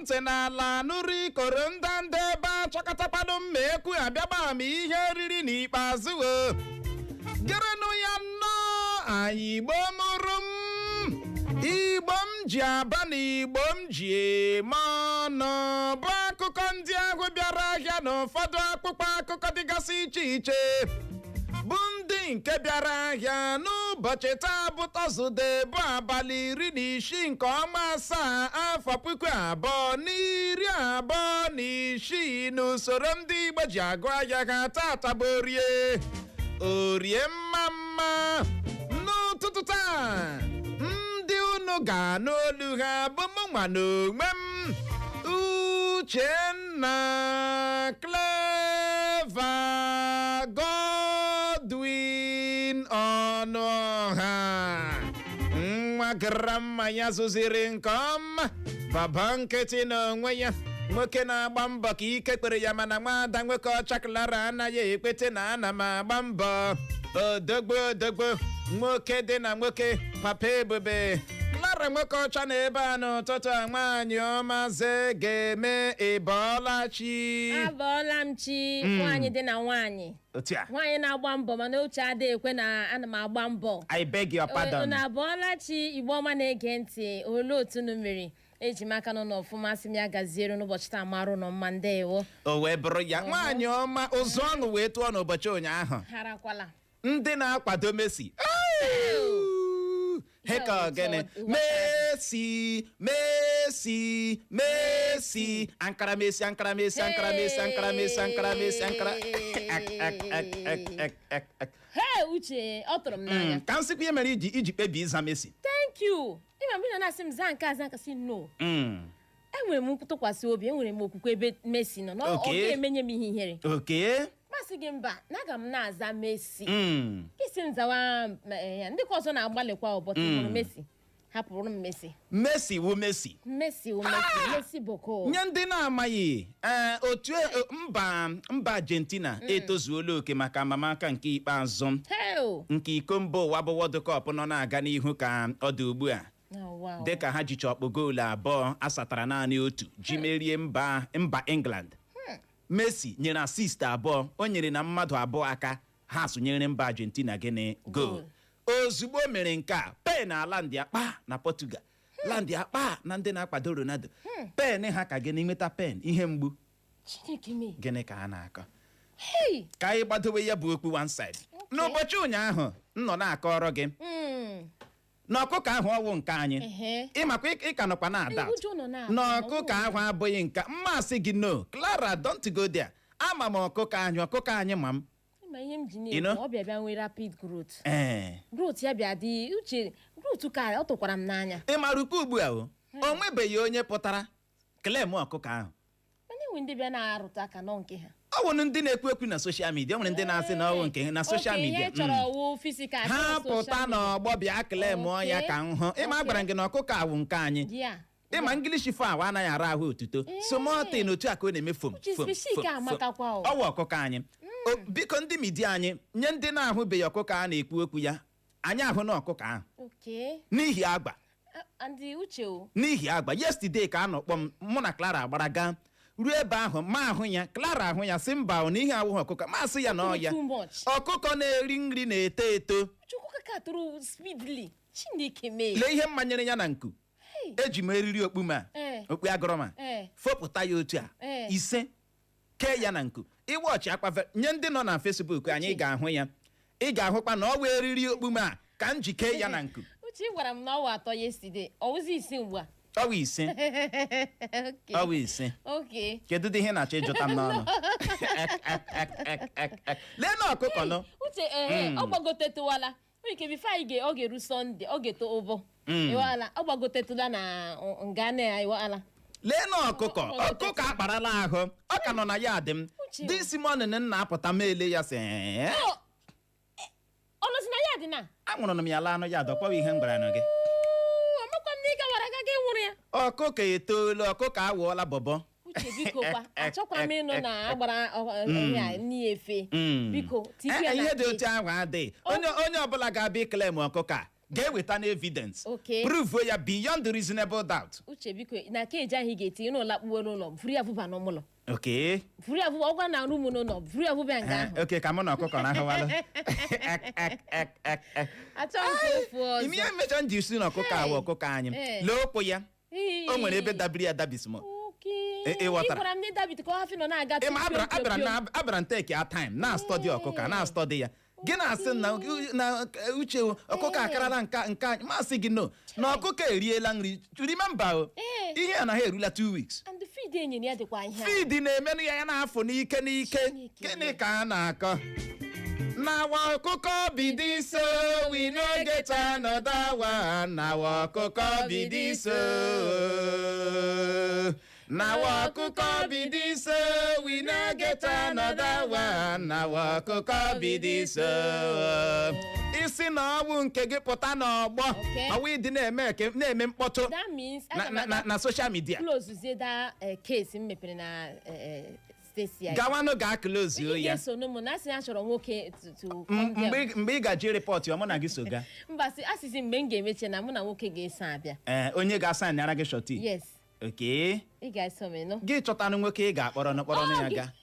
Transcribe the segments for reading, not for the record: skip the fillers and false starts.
ntị n'ala nụrụ ikoro ndanda ebe achọkọtakwanụ mma ekwu abịagba m ihe riri n'ikpeazụ gerenụ ya nnọọ anyị Igbo mụrụ m Igbo m ji aba na Igbo m ji eme ọnụ bụ akụkọ ndị ahụ bịara ahịa na ụfọdụ akpụkpọ akụkọ dịgasị iche iche bụ ndị nke bịara ahịa n'ụbọchị taa bụ Tọzdee bụ abalị 16 nke ọnwa asaa afọ 2026 n'usoro ndị Igbo ji agụ ahịa ha tata bụ orie mma n'ụtụtụ taa ndị unu ga-anụ olu ha bụ mụnwa n'onwe m Uchenna Clever Godwin Ọnụọha nwa grandma ya zụziri nke ọma baba nkịtị n'onwe ya nwoke na-agba mbọ ka ike kpere ya mana nwada nwoke ọcha Clara anaghị ekpete na ana m agba mbọ odogbo nwoke dị na nwoke papa ebube Clara nwoke ọcha na ebe a n'ụtụtụ a nwaanyị ọma ze ga-eme ịbọọlachi abọọla m chi nwaanyị dị na nwaanyị nwaanyị na-agba mbọ mana uche adịghị ekwe na ana m agba mbọ I beg your pardon na abọọla chi Igbo ọma na-ege ntị olee otu unu mmiri eji m aka nọ n'ọfụma sị m ya gaziere n'ụbọchị taa marụ nọ mma ndewo o wee bụrụ ya nwaanyị ọma ụzụ ọṅụ wee tụọ n'ụbọchị ụnyaahụ harakwala ndị na-akwado Messi heka gịnị Messi Ankara Messi Hey uche ọ tụrụ m n'anya ka nsịkwa ihe mere iji kpebi ịza Messi thank you ịma mgbe na-asị m zaa nke aza nkasị no enwere m ntụkwasị obi enwere m okwukwe ebe Messi nọ ọ ga-emenye m ihe ihere masị gị mba na aga m na-aza Messi isi m zawa ya ndị ka ọzọ na-agbalịkwa ụbọchị hụrụ Messi hapụrụ m Messi wu Messi boko nye ndị na-amaghị otu mba Argentina etozuola oke maka amamaka nke ikpeazụ nke iko mba ụwa bụ World Cup nọ na-aga n'ihu ka ọ dị ugbu a dịka ha jicha ọkpụ goolu abụọ asatara naanị otu ji merie mba England Messi nyere asist abụọ o nyere na mmadụ abụọ aka ha sonyere mba Argentina gịnị goal ozugbo mere nke a pen ala ndị akpa na Portugal landị akpa na ndị na-akwado Ronaldo pen ha ka gịnị nweta pen ihe mgbu gịnị ka ha na-akọ ka anyị gbadowe ya bụ okpu one side n'ụbọchị ụnyaahụ m nọ na-akọrọ gị n'ọkụkọ ahụ ọwụ nke anyị ịmakwa ịka nọkwa na-ada n'ọkụkọ ahụ abụghị nka mmasị gị no Clara don't go there ama m ọkụkọ anyị ma m ihe m ji na-ekwu ọ bịa nwee rapid growth growth ya bịa dị uche growth ka ọ tụkwara m n'anya ị mara ukwu ugbu a o nwebeghị onye pụtara klem ọkụkọ ahụ mana enwe ndị bịa na-arụta aka nọ nke ha ọ nwere ndị na-ekwu na soshal midia nwere ndị na-asị na ọwụ nke ha na soshal midia ha pụta n'ọgbọ bịa klem ya ka m hụ ịma gwara gị na ọkụkọ awụ nke anyị ịma ngilishi fo awa anaghị ara ahụ otuto somotin otu a ka ọ na-eme fom ọwụ ọkụkọ anyị biko ndị midia anyị nye ndị na-ahụbeghị ọkụkọ a na-ekwu okwu ya anyị ahụ na ọkụkọ ahụ n'ihi agba yesterday ka a nọkpọ m mụ na Clara gbara gaa ruo ebe ahụ ma ahụ ya Clara ahụ ya si mba na ihe awụghị ọkụkọ masị ya na ọya ọkụkọ na-eri nri na-eto eto lee ihe mmanyere ya na nku eji m eriri okpu agụrọma fopụta ya otu a ise kee ya na nku ịwọchị akpa nye ndị nọ na Facebook anyị ga-ahụ ya ị ga-ahụkwa na ọ wee eriri okpume a ka m ji kee ya na nku uche gwara m na ọwa atọ yesterday ọwụzi ise ugbu a ọwa ise kedu dị ihe na-achọ ịjụta m n'ọnụ lee na ọkụkọ nọ uche ọ gbagotetụwala ike bifo anyị ọ ga-eru Sọnde ọ ga-eto ụbọ iwala ọ gbagotetụla na nga na iwala lee na ọkụkọ akparala ahụ ọ ka nọ na ya dị m dị isi mọnịn na-apụta ma ele ya sị ọnụzi na ya dị na anwụrụ m ya laa anụ ya dọkwawa ihe m gwara nụ gị ọkụkọ etoola ọkụkọ awụọla bọbọ uche biko kwa achọkwara m ịnụ na agbara n'ife biko ihe dị otu ahụ adịghị onye ọbụla ga-abịa iklem ọkụkọ a ga-eweta na evidence Okay. prove ya beyond reasonable doubt. Uche biko na keji ahụ ị ga-etinye n'ụlọ akpụkpọ n'ụlọ buru ya bụba n'ụlọ. Okay. Buru ya bụba ọgwa na rumu n'ụlọ buru ya bụba nga ahụ. Okay, ka mụ na ọkụkọ na-ahụwalụ. Achọghị ka ofu ọzọ. Ime ihe mmecha ndị isi na ọkụkọ awụ ọkụkọ anyị. Lee okwu ya. O nwere ebe dabiri ya dabisimo. Ị gwara m na David ka ọ hafị nọ na-aga abịara nteki a time na-astọdi ọkụkọ na-astọdi ya. Gị na-asị na uche ọkụkọ akarala nke anyị masị gị no na ọkụkọ eriela nri remember o ihe a na ha erula 2 weeks. and feed enyi ya dịkwa ihe feed na-emenụ ya na-afụ n'ike gịnị ka a na-akọ nawa ọkụkọ bido so we no get another one nawa ọkụkọ bido so nawa ọkụkọ bido so we no get another one nawa ọkụkọ bido so isi na ọwụ nke gị pụta n'ọgbọ ọwụ ịdị na-eme mkpọtụ na social media close that case m mepere na steeti ya gawanụ ga-close ya mgbe ị gaji report ya mụ na gị so ga mba asịsị mgbe m ga-emeche na mụ na nwoke ga-eso abịa onye ga-asa nyara gị shọti yes okay ị ga-eso m nọ gị chọtanụ nwoke ị ga-akpọrọ n'ụkpọrọ ya ga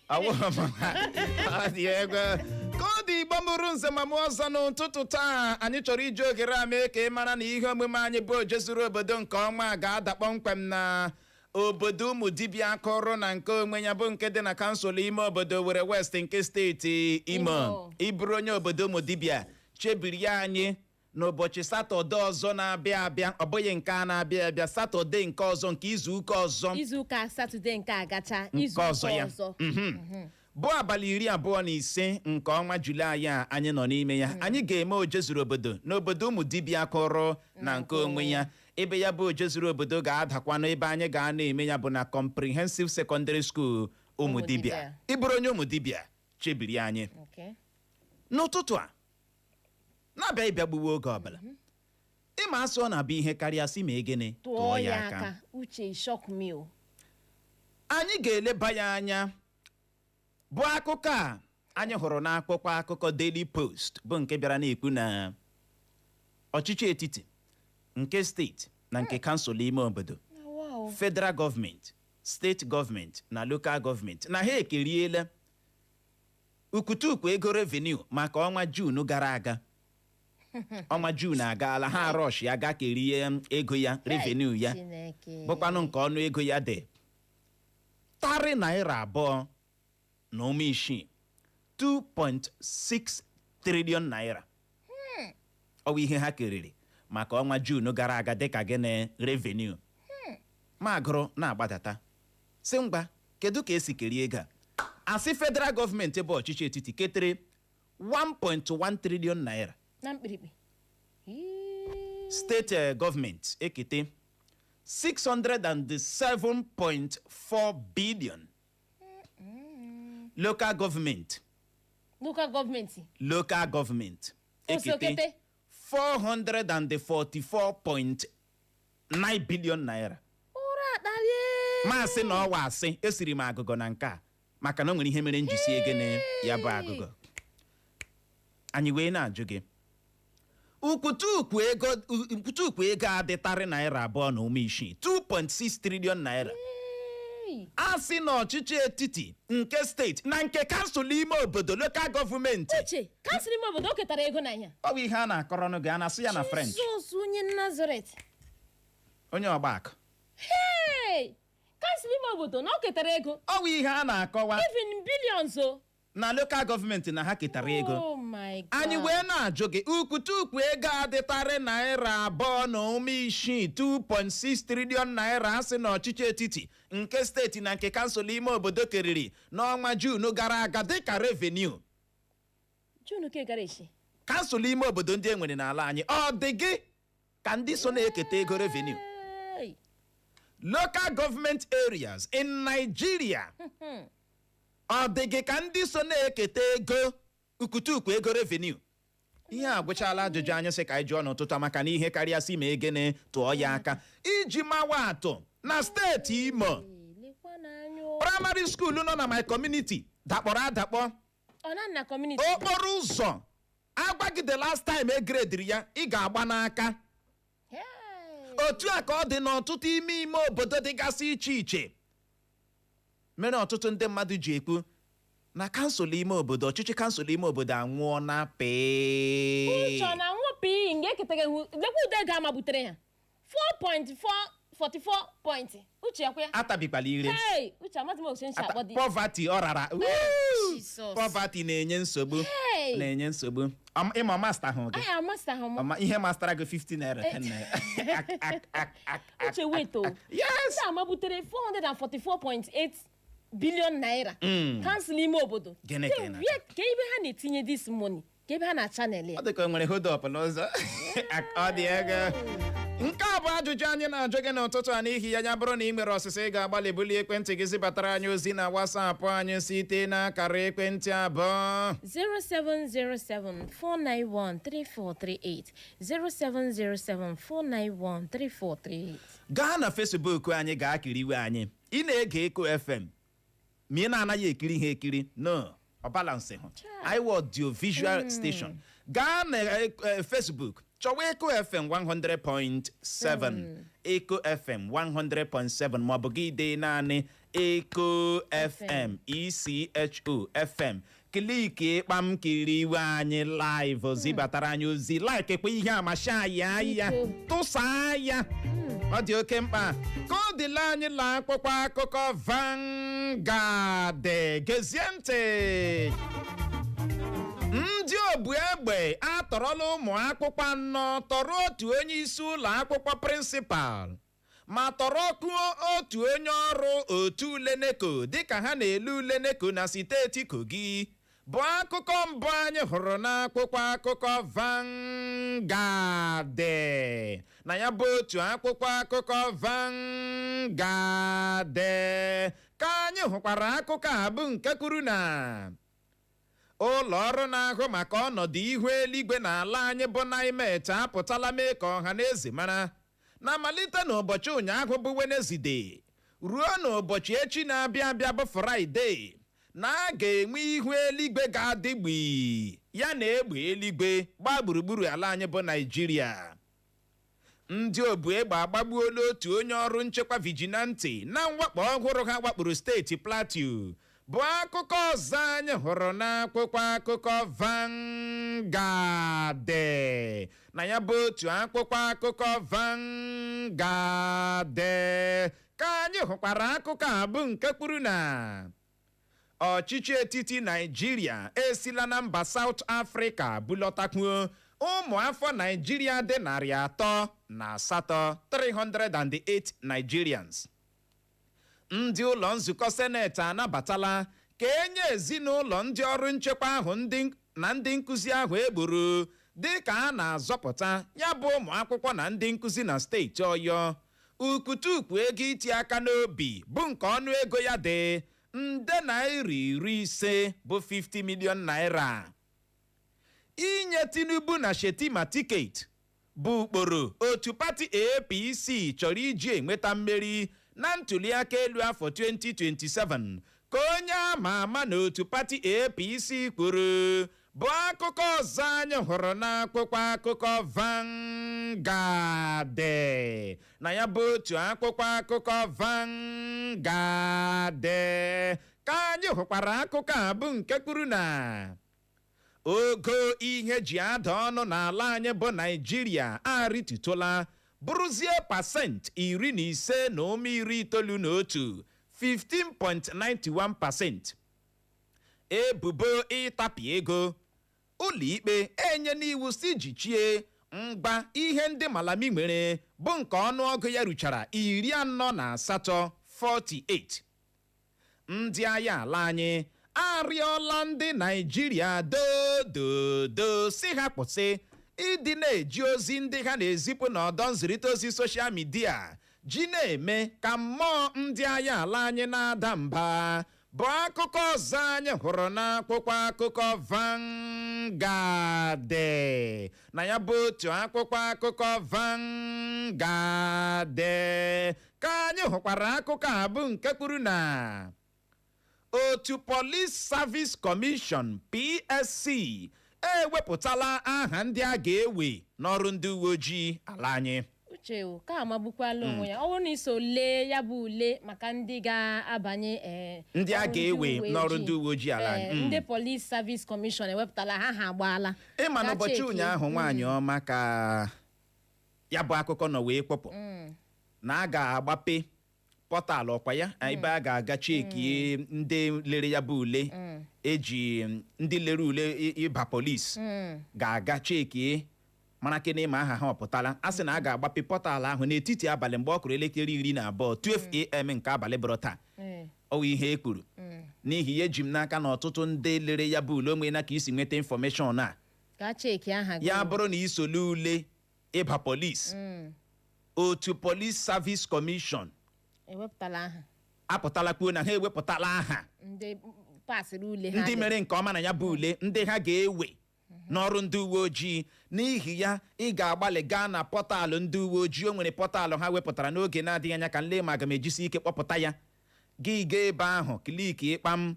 ka ọ dị Igbo mụrụ nze ma mụọ ọzọ n'ụtụtụ taa anyị chọrọ iji ogere a mee ka ị mara na ihe omume anyị bụ ojezuru obodo nke ọma ga-ada kpọmkwem na obodo ụmụ dibịa akụrụ na nke onwe ya bụ nke dị na kansụl ime obodo were west nke steeti Imo ịbụrụ onye obodo ụmụ dibịa chebiri ya anyị n'ụbọchị satọde ọzọ na-abịa abịa ọ bụghị nke a na-abịa abịa satọde nke ọzọ nke izuụka ọzọ izuụka satọde nke agacha nke ọzọ ya bụ abalị 25 nke ọnwa Julaị a anyị nọ n'ime ya anyị ga-eme ojezuru obodo n'obodo ụmụ dibịa akụrụ na nke onwe ya ebe ya bụ ojezuru obodo ga-adakwa n'ebe anyị ga na-eme ya bụ na Comprehensive Secondary School ụmụ dibịa ịbụrụ onye ụmụ dibịa chebiri anyị n'ụtụtụ a na-abịa ịbịa gbuwe oge ọbụla ịma asụ ọ na-abịa ihe karịa sị ma egene tụọ ya aka uche shock me anyị ga-eleba ya anya bụ akụkọ a anyị hụrụ n'akwụkwọ akụkọ Daily Post bụ nke bịara na-ekwu na ọchịchị etiti nke steeti na nke kansụl ime obodo federal gọọmenti steeti gọọmenti na lokal gọọmenti na ha ekeriela Ukwutukwu ego revenue maka ọnwa Juun gara aga ọnwa Juun agaala ha rush ya ga kerie ego ya revenue ya bụkwanụ nke ọnụ ego ya dị tari naira 2.6 2.6 trillion naira ọ bụ ihe ha keriri maka ọnwa Juun gara aga dịka gịnị revenue ma gụrụ na-agbadata si ngwa kedu ka esi kerie ego a asị federal gọọmenti bụ ọchịchị etiti ketere 1.1 trillion naira na mkpirikpi steeti gọọmenti ekete 607.4 billion local gọọmenti ekete 444.9 billion naira maasị na ọwa asị esiri m agụgọ na nke a maka na o nwere ihe mere njisi ego na ya bụ agụgọ anyị wee na-ajụ gị Ukwutukwu ego adịtarị naira 2.6 2.6 trillion naira a sị na ọchịchị etiti nke steeti na nke kansụl ime obodo lokal gọọmenti uche kansụl ime obodo o ketara ego na ya ọ bụ ihe a na-akọrọnụ gị a na-asụ ya na French Jizọs onye Nazaret onye ọgbakọ kansụl ime obodo na o ketara ego ọ bụ ihe a na-akọwa even billions o na lokal gọọmenti na ha ketara ego oh my God anyị wee na-ajụ gị Ukwutukwu ego adịtarị naira 2.6 2.6 trillion naira asị na ọchịchị etiti nke steeti na nke kansụl ime obodo keriri n'ọnwa Juun gara aga dịka revenue kansụl ime obodo ndị enwere n'ala anyị ọ dị gị ka ndị so na-eketa ego revenue local government areas in Nigeria ọ dị gị ka ndị so na-eketa ego Ukwutukwu ego revenue ihe a gwụchala ajụjụ anyị sị ka anyị jụọ n'ụtụtụ maka na ihe karịa si ma egene tụọ ya aka iji mawa atụ na steeti Imo primary school nọ na my community dakpọrọ adakpọ okporo ụzọ agwa gị the last time egrediri ya ị ga-agba n'aka. Otu a ka ọ dị n'ọtụtụ ime obodo dịgasị iche iche mere ọtụtụ ndị mmadụ ji ekwu na kansụl ime obodo ọchịchị kansụl ime obodo anwụọ na pee. Uche na nwụpụ nga eketaghị lekwa ude ego ama butere ha 4.44 point. Uche yakwa ya atabikwala ire. Uche amadị m osensi akpọ dị poverty ọ rara. Poverty na-enye nsogbu. Na-enye nsogbu. Ịma master hụ gị. Master hụ m. Ihe mastara gị 50 naira 10 naira. Uche wait o. Yes. Ndị ama butere 444.8 billion naira. Kansụl ime obodo. Gịnị ka ị na-achọ? Ka ebe ha na-etinye this money, ka ebe ha na channel ya. Ọ dị ka o nwere hold up n'ụzọ. Ọ dị ego. Nke a bụ ajụjụ anyị na-ajụ gị n'ụtụtụ a n'ihi ya bụrụ na ị nwere ọsịsa ị ga-agbalị bulie ekwentị gị zibatara anyị ozi na WhatsApp anyị site n'akara ekwentị abụọ 07074913438 07074913438. gaa na Facebook anyị ga-akiriwe anyị. Ị na-ege Eko FM ma ị na-anaghị ekiri ihe ekiri no ọ balansị hụ iWorld audiovisual station. Gaa na Facebook chọwa Eko FM 100.7 Eko FM 100.7 maọbụ gị dee naanị Eko FM ISIOKWU FM kliki kpam kiriwe anyị live zibatara anyị ozi like ekwe ihe amasha ya tụsa ya. Ọ dị oke mkpa ka ọ dịla anyị la akwụkwọ akụkọ Vanguard. Gezie ntị. Ndị obu egbe atọrọla ụmụ akwụkwọ anọ tọrọ otu onye isi ụlọ akwụkwọ prịnsịpal ma tọrọkwuo otu onye ọrụ otu ule neko dịka ha na-ele ule neko na steeti Kogi bụ akụkọ mbụ anyị hụrụ n'akwụkwọ akụkọ Vanguard. Na ya bụ otu akwụkwọ akụkọ Vanguard ka anyị hụkwara akụkọ a bụ nke kwuru na ụlọ ọrụ na-ahụ maka ọnọdụ ihu eluigwe n'ala anyị bụ NIMET apụtala mee ka ọha na eze mara na malite n'ụbọchị ụnyaahụ bụ Wenesde ruo n'ụbọchị echi na-abịa abịa bụ Fraịde na a ga-enwe ihu eluigwe ga-adịgbi ya na egbe eluigwe gbaa gburugburu ala anyị bụ Naịjirịa. Ndị obu egbe agbagbuola otu onye ọrụ nchekwa vigilanti na mwakpo ọhụrụ ha wakporo steeti Plateau bụ akụkọ ọzọ anyị hụrụ n'akwụkwọ akụkọ Vanguard. Na ya bụ otu akwụkwọ akụkọ Vanguard ka anyị hụkwara akụkọ a bụ nke kwuru na ọchịchị etiti Naịjirịa esila na mba South Africa bulọtakwuo ụmụ afọ Naịjirịa dị 308 308 Nigerians. Ndị ụlọ nzukọ seneti anabatala ka enye ezinụlọ ndị ọrụ nchekwa ahụ na ndị nkụzi ahụ egburu dịka a na-azọpụta ya bụ ụmụ akwụkwọ na ndị nkụzi na steeti Ọyọ. Ukwutukwu ego iti aka n'obi bụ nke ọnụ ego ya dị nde naira 50 bụ 50 million naira. Inye Tinubu na Shetima tiketi bụ ukporo otu pati APC chọrọ iji enweta mmeri na ntụliaka elu afọ 2027 ka onye ama ama na otu pati APC kwuru bụ akụkọ ọzọ anyị hụrụ n'akwụkwọ akụkọ Vanguard. Na ya bụ otu akwụkwọ akụkọ Vanguard ka anyị hụkwara akụkọ a bụ nke kwuru na ogo ihe ji ada ọnụ n'ala anyị bụ Naịjirịa arịtụtụla bụrụzie 15.91% 15.91%. Ebubo ịtapị ego ụlọikpe enye n'iwu si jichie mgba ihe ndị Malami nwere bụ nke ọnụọgụ ya ruchara 48 48. Ndị agha ala anyị arịọla ndị Naịjirịa dododo si ha kwụsị ịdị na-eji ozi ndị ha na-ezipụ n'ọdọ nzirịta ozi soshal midia ji na-eme ka mmụọ ndị agha ala anyị na-ada mba bụ akụkọ ọzọ anyị hụrụ n'akwụkwọ akụkọ Vanguard. Na ya bụ otu akwụkwọ akụkọ Vanguard ka anyị hụkwara akụkọ a bụ nke kwuru na otu Police Service Commission PSC ewepụtala aha ndị a ga-ewe n'ọrụ ndị uwe ojii ala anyị. Uche ka amagbukwala onwe ya ọ bụrụ na iso lee ya bụ ule maka ndị ga-abanye ndị a ga-ewe n'ọrụ ndị uwe ojii ala anyị. Ndị Police Service Commission ewepụtala ha agbaala. Ịma n'ụbọchị ụnyaahụ nwaanyị ọma ka ya bụ akụkọ nọ wee kpọpụ na a ga-agbape pọtalụ ọkwa ya ebe a ga-aga cheki ndị lere ya bụ ule eji ndị lere ule ịba polisi ga-aga cheki mara kene ma aha ha ọpụtala a sị na a ga-agbape pọtalụ ahụ n'etiti abalị mgbe ọ kụrụ elekere 12 12 AM nke abalị bụrụ taa ọwụ ihe e kwuru n'ihi ya eji m n'aka na ọtụtụ ndị lere ya bụ ule onwe na ka isi nweta infọmeshọn a ya bụrụ na isole ule ịba polisi otu Police Service Commission apụtala kwuo na ha ewepụtala aha ndị mere nke ọma na ya bụ ule ndị ha ga-ewe n'ọrụ ndị uwe ojii. N'ihi ya ị ga-agbalị gaa na pọtalụ ndị uwe ojii. O nwere pọtalụ ha wepụtara n'oge na-adịghị anya ka nle ma aga m ejisi ike kpọpụta ya gị gaa ebe ahụ kliki ịkpam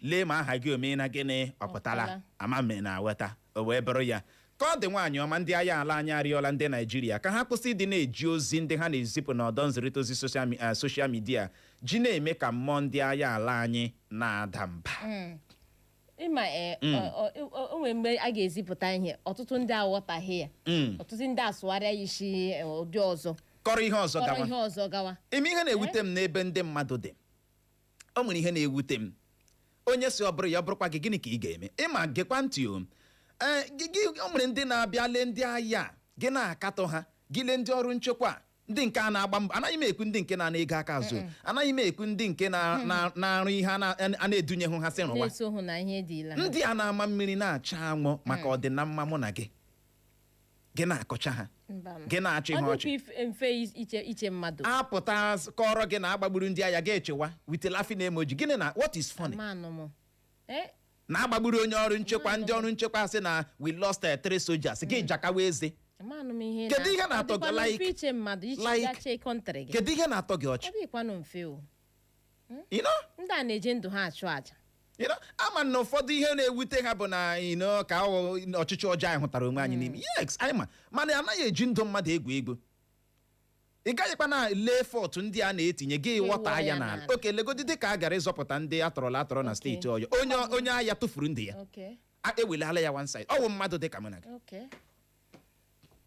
lee ma aha gị omee na gịnị ọpụtala amame na weta o wee bụrụ ya ka ọ dị nwaanyị ọma. ndị agha ala anyị arịọla ndị Naijiria ka ha kwụsị ịdị na-eji ozi ndị ha na-ezipụ n'ọdọ nzirịta ozi soshal midia ji na-eme ka mmụọ ndị agha ala anyị na-ada mba. Ịma o nwere mgbe a ga-ezipụta ihe ọtụtụ ndị aghọtaghị ya ọtụtụ ndị asụgharịa ya isi ụdị ọzọ kọrọ ihe ọzọ gawa. Ime ihe na-ewute m n'ebe ndị mmadụ dị o nwere ihe na-ewute m onye si ọ bụrụ ya bụrụkwa gị gịnị ka ị ga-eme ịma gekwa ntị o nwere ndị na-abịa lee ndị agha gị na-akatọ ha gị lee ndị ọrụ nchekwa ndị nke a na-agba mbọ. Anaghị m ekwu ndị nke na-ego aka azụ anaghị m ekwu ndị nke na-arụ ihe a na-edunye hụ ha sị rụwa ndị a na-ama mmiri na-acha anwụ maka ọdịnamma mụ na gị na-akọcha ha gị na-achị ha ọchị apụta kọrọ gị na agbagburu ndị agha ga-echewa with laughing emoji gịnị na what is funny na-agbagburu onye ọrụ nchekwa ndị ọrụ nchekwa sị na we lost 3 soldiers gị jakawa eze. Kedu ihe na-atọ gị kedu ihe na-atọ gị ọchị ndị a na-eji ndụ ha achụ aja ama na ụfọdụ ihe na-ewute ha bụ na ka ọchịchị ọjọọ anyị hụtara onwe anyị n'ime yes anyị mana anaghị eji ndụ mmadụ egwu egwu. Ị gaghịkwa na lee fọtụ ndị a na-etinye gị wọta anya n'ala oke legodi dị ka a gara ịzọpụta ndị atọrọ na steeti Ọyọ onye agha tụfuru ndị ya ewelala ya one side ọ bụ mmadụ dị ka mụ na gị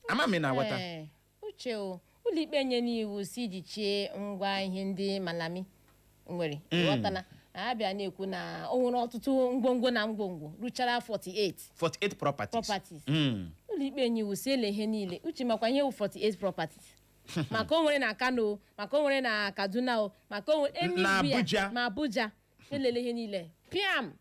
amami na aghọta. Uche ụlọikpe nye n'iwu si iji chie ngwa ihe ndị malami nwere ghọtala abịa na-ekwu na o nwere ọtụtụ ngwongwo na ngwongwo ruchara 48 properties. Ụlọikpe nye iwu si ele ihe niile uche makwa ihe 48 properties maka o nwere na Kano maka o nwere na Kaduna maka o nwere na Abuja elele ihe niile piam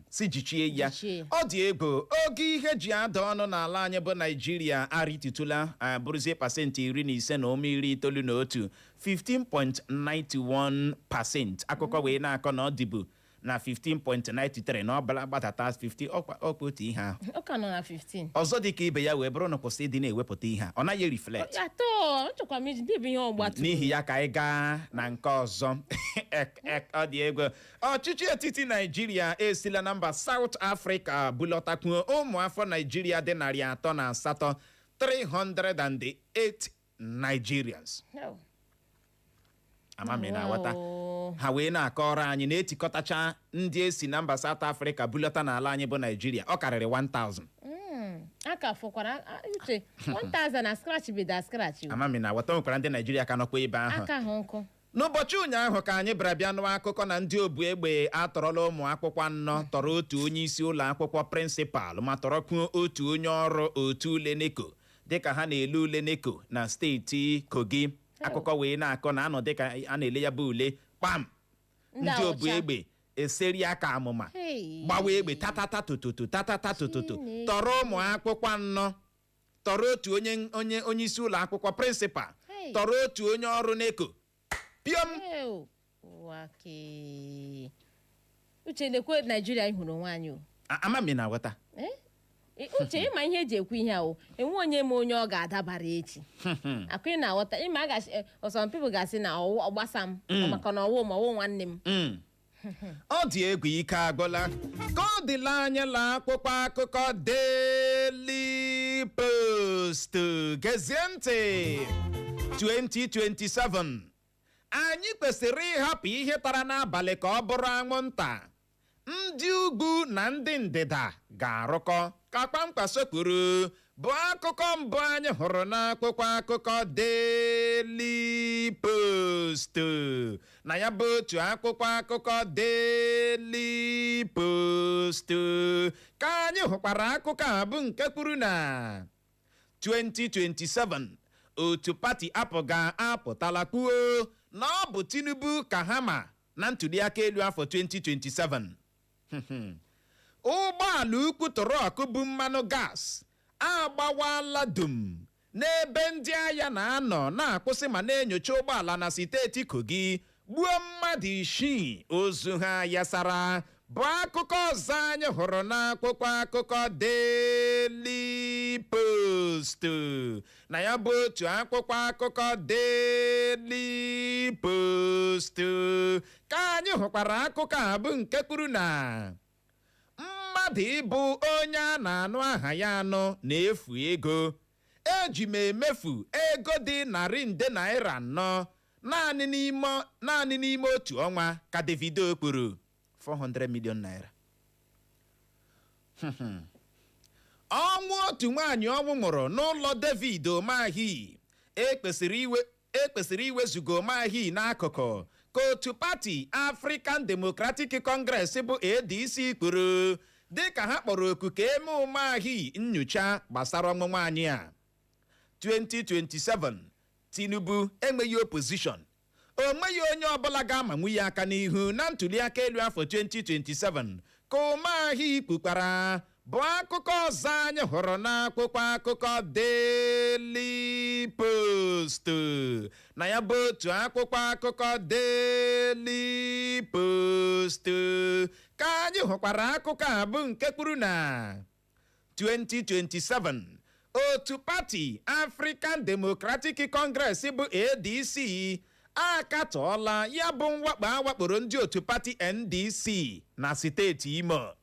si jichie ya ọ dị ego oge ihe ji ada ọnụ n'ala anyị bụ Naijiria arịtụtụla bụrụzie pasentị 15.91 15.91%. Akụkọ wee na-akọ na ọ dịbu na 15.93 na ọbara gbadata 50 ọkwa otu ihe ahụ ọ ka nọ na 15 ọzọ dị ka ibe ya wee bụrụ na kwụsị ịdị na-ewepụta ihe a ọ naghị reflect n'ihi ya ka anyị gaa na nke ọzọ ọ dị ego ọchịchị etiti Naijiria esila na mba South Africa bulọtakwuo ụmụafọ Naijiria dị 308 308 Nigerians amami na aghọta ha wee na-akọrọ anyị na-etikọtacha ndị esi na mba South Africa bulọta n'ala anyị bụ Naijiria ọ karịrị 1000 aka fọkwara uche 1000 na scratch bida scratch amami na aghọta nwekwara ndị Naijiria ka nọkwa ebe ahụ aka hụ nkụ n'ụbọchị ụnyaahụ ka anyị bịara bịa nụwa akụkọ na ndị obu egbe atọrọla ụmụ akwụkwọ 4 tọrọ otu onye isi ụlọ akwụkwọ prịnsịpal ma tọrọkwuo otu onye ọrụ otu ule neko dịka ha na-ele ule neko na steeti Kogi. Akụkọ wee na-akọ na anọ dịka a na-ele ya bụ ule kpam ndị obu egbe eseri aka amụma gbawa egbe tatata tọrọ ụmụ akwụkwọ 4 tọrọ otu onye isi ụlọ akwụkwọ prịnsịpal tọrọ otu onye ọrụ neko piom uche lekwe Naijiria hụrụ nwaanyị amami na aghọta uche ịma ihe eji ekwu ihe ahụ enwe onye ma onye ọ ga-adabara echi akụ na-aghọta ịma some people ga-asị na ọgbasa m maka na ọwụ nwanne m ọ dị egwu ike agwụla ka ọ dịla anya la akwụkwọ akụkọ Daily Post gezie ntị 2027 anyị kwesịrị ịhapụ ihe tara n'abalị ka ọ bụrụ anwụnta ndị ugwu na ndị ndịda ga-arụkọ ka kpamkpaso kwuru bụ akụkọ mbụ anyị hụrụ n'akwụkwọ akụkọ Daily Post na ya bụ otu akwụkwọ akụkọ Daily Post ka anyị hụkwara akụkọ a bụ nke kwuru na 2027 otu pati apụtala kwuo na ọ bụ Tinubu ka ha ma na ntuliaka elu afọ 2027 ụgbọala ukwu trọk bụ mmanụ gas agbawala dum n'ebe ndị agha na-anọ na-akwụsị ma na-enyocha ụgbọala na steeti Kogi gbuo mmadụ 6 ozu ha yasara bụ akụkọ ọzọ anyị hụrụ n'akwụkwọ akụkọ Daily Post na ya bụ otu akwụkwọ akụkọ Daily Post ka anyị hụkwara akụkọ a bụ nke kwuru na mmadụ ịbụ onye a na-anụ aha ya anụ na-efu ego eji m emefu ego dị naira 400 naanị n'ime otu ọnwa ka Davido kwuru 400 million naira. ọnwụ otu nwaanyị ọnwụ nwụrụ n'ụlọ David Umahi ekpesịrị iwezuga Umahi n'akụkụ ka otu pati African Democratic Congress bụ ADC kwuru dịka ha kpọrọ oku ka eme Umahi nnyocha gbasara ọnwụ nwaanyị a. 2027 Tinubu enweghị opposition o nweghị onye ọbụla ga-amanwu ya aka n'ihu na ntuliaka elu afọ 2027 ka Umahi kpukwara bụ akụkọ ọzọ anyị hụrụ n'akwụkwọ akụkọ Daily Post na ya bụ otu akwụkwọ akụkọ Daily Post ka anyị hụkwara akụkọ a bụ nke kwuru na 2027 otu pati African Democratic Congress bụ ADC akatọọla ya bụ mwakpo awakporo ndị otu pati NDC na steeti Imo.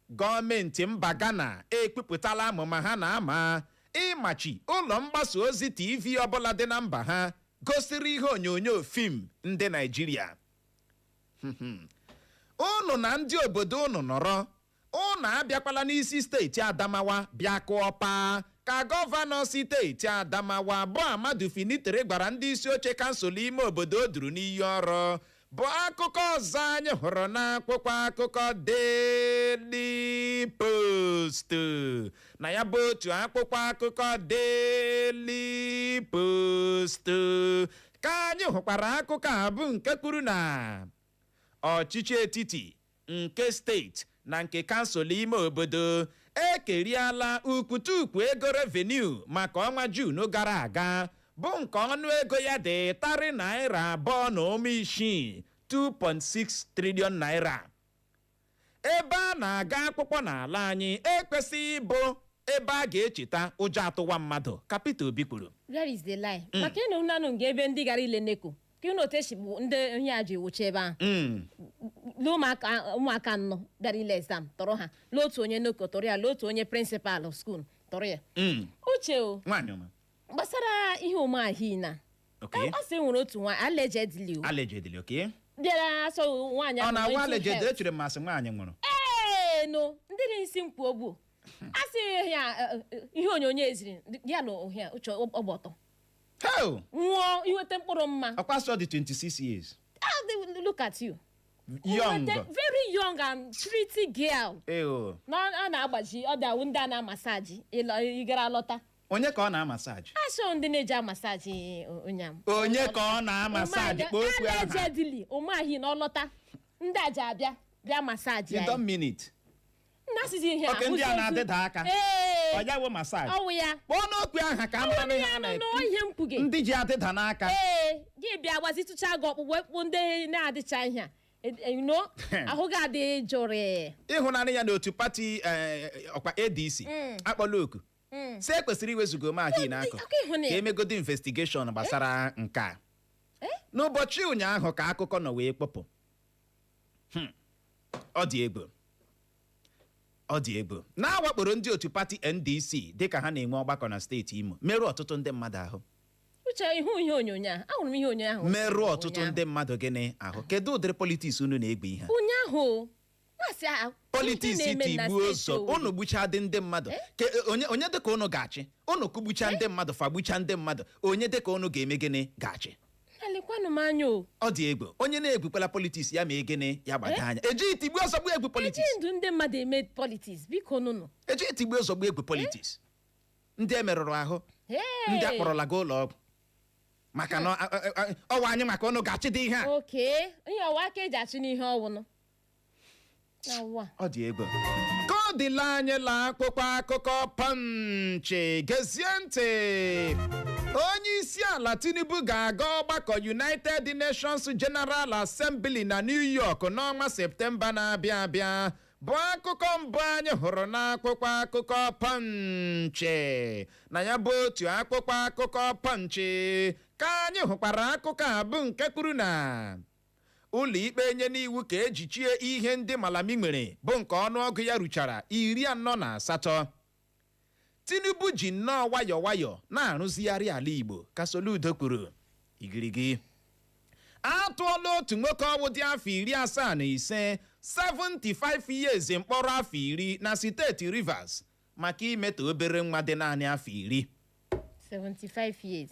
Gọọmenti mba Ghana ekpupụtala amụma ha na-ama ịmachi ụlọ mgbasa ozi TV ọbụla dị na mba ha gosiri ihe onyonyo fim ndị Naịjirịa. Unu na ndị obodo unu nọrọ unu abịakwala n'isi steeti Adamawa bịa kụọ paa ka gọvanọ steeti Adamawa bụ Amadu Finitere gwara ndị isi oche kansụl ime obodo o duru n'iyi ọrụ bụ akụkọ ọzọ anyị hụrụ n'akwụkwọ akụkọ Daily Post na ya bụ otu akwụkwọ akụkọ Daily Post ka anyị hụkwara akụkọ a bụ nke kwuru na ọchịchị etiti nke steeti na nke kansụl ime obodo ekeriala Ukwutukwu ego revenue maka ọnwa Juun gara aga bụ nke ọnụ ego ya dị tari naira 2.6 2.6 trillion naira. Ebe a na-aga akwụkwọ n'ala anyị ekwesịghị ịbụ ebe a ga-echeta ụjọ atụwa mmadụ ka Peter Obi kwuru. Where is the lie? Maka ịnụ nanụ nga ebe ndị gara ile neko ka ịnụ otechi bụ ndị onye a ji wuche ebe ahụ ụmụaka 4 gara ile exam tọrọ ha l'otu onye neko tọrọ ya l'otu onye principal school tọrọ ya. Uche o nwaanyị ọma gbasara ihe Umahi na ọ sị nwere otu nwaanyị allegedly okay bịara asọ nwaanyị ọ na-awa allegedly echere masị nwaanyị nwụrụ no ndị n'isi mkpu ogbu asị ya ihe onyonyo eziri ya na ohia uche ọgbọtọ nwụọ iweta mkpụrụ mma ọkwasọ dị 26 years. Look at you young, very young and pretty girl. A na-agbaji ọ dị ndị a na-amasaji ịgara alọta. Onye ka ọ na-amasaji? Asọ ndị na-eji amasaji ụnyam. Onye ka ọ na-amasaji kpọọ okwu aha? Allegedly Umahi na ọlọta ndị aja bịa masaji ya. You don't mean it. Nasizi ihe ahụ. Oke ndị a na-adịda aka. Ọ ya wo masaji. Ọwụ ya. Kpọọ n'okwu aha ka mara ihe a na-ekwu. Ihe mpuge. Ndị ji adịda n'aka. Gị bịa gbazitụcha gị ọkpụkpụ ekpu ndị na-adịcha ihe a. Ahụ ga-adị jụrụ. Ịhụnanya ya n'otu pati ọkwa ADC akpọla oku si ekwesịrị iwezuga Umahi n'akụ ka emegodi investigeshọn gbasara nke a. N'ụbọchị ụnyaahụ ka akụkọ nọ wee kpọpụ ọ dị egwu na-awakporo ndị otu pati NDC dịka ha na-enwe ọgbakọ na steeti Imo merụ ọtụtụ ndị mmadụ ahụ. Uche ihe onyonyo ahụrụ m ihe onyonyo ahụ. Merụ ọtụtụ ndị mmadụ gịnị ahụ? Kedu ụdịrị politiks unu na-egbe ihe? Ụnyaahụ politiks tigbuo ụzọ unu gbucha dị ndị mmadụ. Onye dịka unu ga-achị? Unu kugbucha ndị mmadụ fagbucha ndị mmadụ. Onye dịka unu ga-eme gịnị ga-achị? Alekwanụ m anya o. Ọ dị egwu. Onye na-egwukwala politiks ya mee gịnị ya gbado anya. Ejighị tigbuo ụzọ gbuo egwu politiks. Eji ndụ ndị mmadụ eme politiks biko nụnụ. Ejighị tigbuo ụzọ gbuo egwu politiks. Ndị emerụrụ ahụ. Ndị akpọrọla ga ụlọ ọgwụ. Maka na ọwa anyị maka ọnụ ga-achị dị ihe a. Oke, onye ọwa aka eji achị n'ihe ọwụnụ. Ọ dị egwu. Ka ọ dịla anyị la akpụkpọ akụkọ Punch, gezie ntị. Onye isi ala Tinubu ga-aga ọgbakọ United Nations General Assembly na New York n'ọnwa Septemba na-abịa abịa. Bụ akụkọ mbụ anyị hụrụ n'akpụkpọ akụkọ Punch. Na ya bụ otu akpụkpọ akụkọ Punch ka anyị hụkwara akụkọ a bụ nke kwuru na ụlọ ikpe enye n'iwu ka ejichie ihe ndị Malami nwere bụ nke ọnụọgụ ya ruchara 48. Tinubu ji nnọọ nwayọọ nwayọọ na-arụzigharị ala Igbo ka Soludo kwuru. Igirigi atụọla otu nwoke ọwụ dị afọ 75 75 years mkpọrọ afọ 10 na steeti Rivers maka imetọ obere nwa dị naanị afọ 10. 75 years.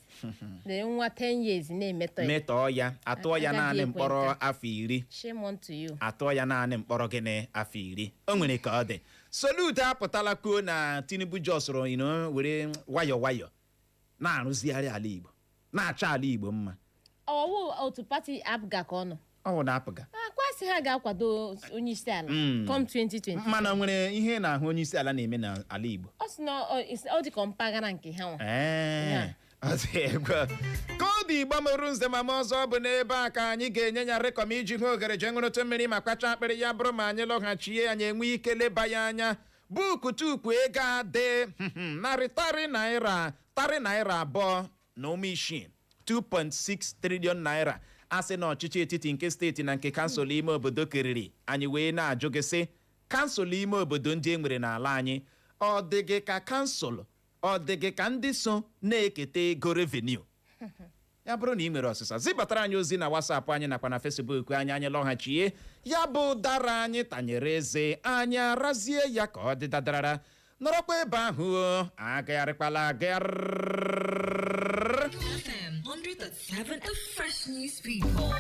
The nwa 10 years metọọ ya atụọ ya naanị mkpọrọ afọ 10. Shame on to you. Atụọ ya naanị mkpọrọ gịnị afọ 10. O nwere ka ọ dị. Soludo apụtala kwuo na Tinubu jọsụrụ were nwayọọ nwayọọ na-arụzigharị ala Igbo na-achọ ala Igbo mma. Ọwụ otu pati apụga ka ọ nọ. Ọ wụ na apụga. Akwasị ha ga-akwado onye isi ala come 2020. Mana nwere ihe na-ahụ onye isi ala na-eme n'ala Igbo. Ọ sị na ọ dị ka mpaghara nke ha nwa. Ọ dị egwu. Ka ọ dị Igbo mụrụ nze ma ọzọ bụ n'ebe a ka anyị ga-enye ya rekọm iji hụ oghere jee ṅụrụtụ mmiri ma kpacha akpịrị ya bụrụ ma anyị lọghachie anyị enwe ike leba ya anya. Bụ Ukwutukwu ego adị narị tari naira 2 na ụmụ isii 2.6 trillion naira. Asị na ọchịchị etiti nke steeti na nke kansụl ime obodo keriri anyị wee na-ajụ gị sị kansụl ime obodo ndị e nwere n'ala anyị ọ dị gị ka kansụl ọ dị gị ka ndị so na-eketa ego reveniu? Ya bụrụ na ị nwere ọsịsa zibatara anyị ozi na WhatsApp anyị nakwa na Facebook anyị lọghachie ya bụ dara anyị tanyere eze anyị arazie ya ka ọ dị dadarara nọrọkwa ebe ahụ agagharịkwala agagharị. FM 100.7 of fresh news people.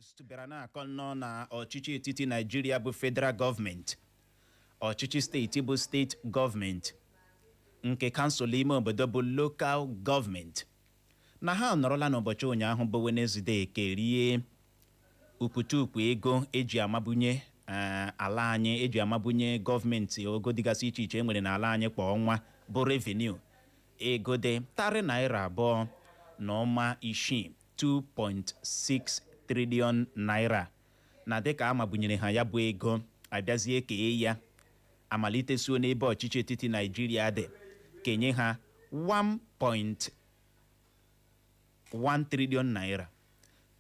Post bịara na-akọ nnọọ na ọchịchị etiti Naijiria bụ federal gọọmenti, ọchịchị steeti bụ steeti gọọmenti, nke kansụl ime obodo bụ lokal gọọmenti, na ha nọrọla n'ụbọchị ụnyaahụ bụ Wenezdee kerie Ukwutukwu ego eji amabunye ala anyị, eji amabunye gọọmenti ogo dịgasị iche iche enwere n'ala anyị kwa ọnwa bụ revenue ego dị tari naira 2.6 2.6 trillion naira, na dịka amabunyere ha ya bụ ego abịazie kee ya amalitesuo n'ebe ọchịchị etiti Naijiria dị kenye ha 1.1 trillion naira,